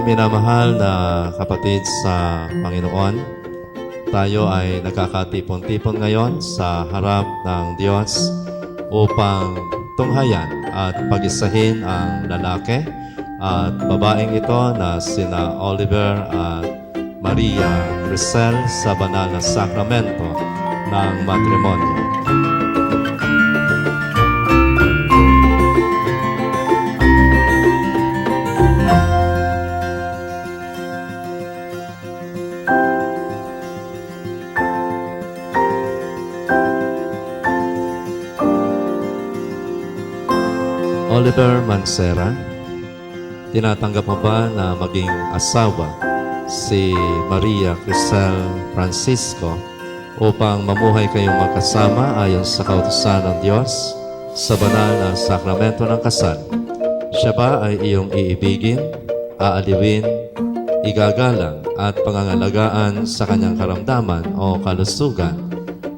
Minamahal na kapatid sa Panginoon, tayo ay nagkakatipon-tipon ngayon sa harap ng Diyos upang tunghayan at pag-isahin ang lalaki at babaeng ito na sina Oliver at Maria Crisel sa banal na sakramento ng matrimonyo. Oliver Mancera, tinatanggap mo ba na maging asawa si Maria Crisel Francisco upang mamuhay kayong magkasama ayon sa kautusan ng Diyos sa banal na sakramento ng kasal? Siya ba ay iyong iibigin, aaliwin, igagalang at pangangalagaan sa kanyang karamdaman o kalusugan?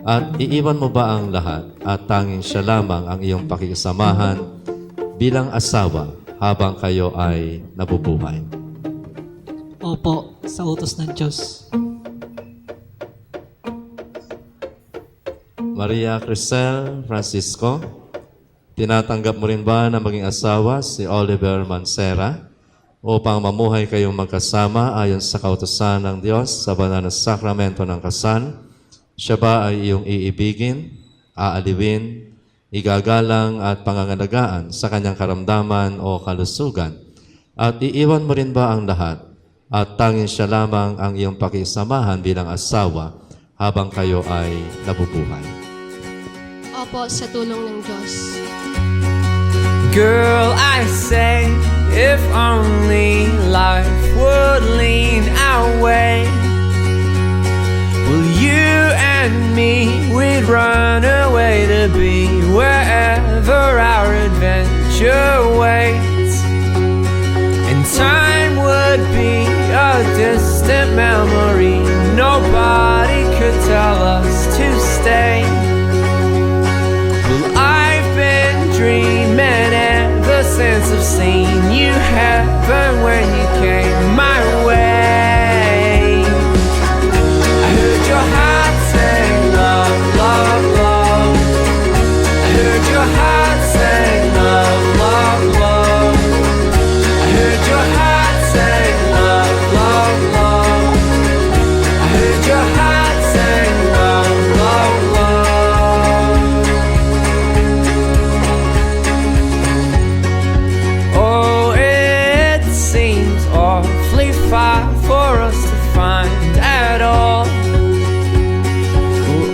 At iiwan mo ba ang lahat at tanging siya lamang ang iyong pakikisamahan bilang asawa habang kayo ay nabubuhay? Opo, sa utos ng Diyos. Maria Crisel Francisco, tinatanggap mo rin ba na maging asawa si Oliver Mancera upang mamuhay kayong magkasama ayon sa kautusan ng Diyos sa banal na sakramento ng kasal? Siya ba ay iyong iibigin, aaliwin, igagalang at pangangalagaan sa kanyang karamdaman o kalusugan? At iiwan mo rin ba ang lahat at tanging siya lamang ang iyong pakisamahan bilang asawa habang kayo ay nabubuhay? Opo, sa tulong ng Diyos. Girl, I say, if only life would lean our way, will you and me, we'd run away to be wherever our adventure waits, and time would be a distant memory. Nobody could tell us to stay. Well, I've been dreaming ever since I've seen you heaven when you came my way. I heard your heart say love, love, love. I heard your heart say love, love, love. I heard your heart say love, love, love. I heard your heart say love, love, love. Oh, it seems awfully far for us to find at all.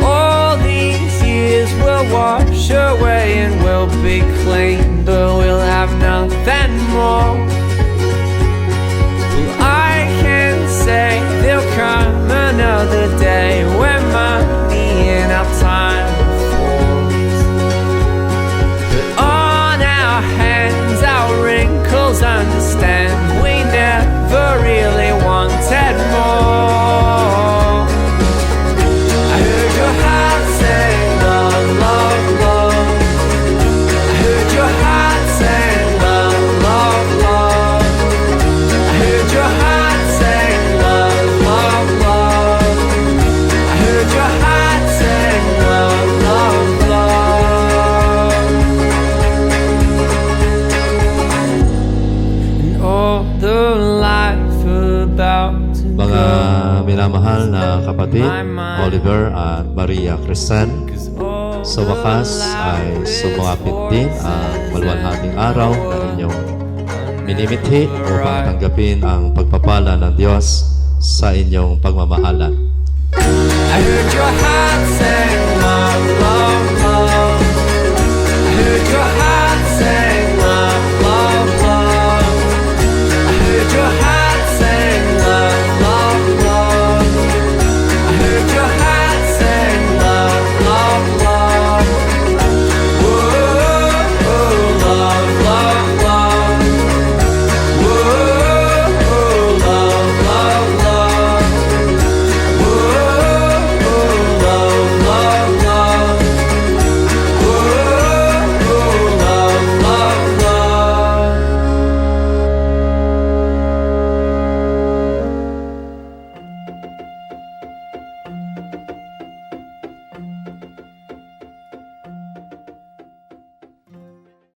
All these years will wash away and we'll be clean, but we'll have nothing more. Well, I can say there'll come another day when money and our time falls, but on our hands, our wrinkles understand we never really wanted more. I heard your heart say love, love, love. I heard your heart say love, love, love. I heard your heart say love, love, love. I heard your heart say love, love, love. And all the life about to Mga go. minamahal na kapatid, Oliver at Maria Crisel, sa wakas ay sumapit din ang maluwalhating araw na inyong minimithi upang tanggapin ang pagpapala ng Diyos sa inyong pagmamahalan. I heard your heart say love, love.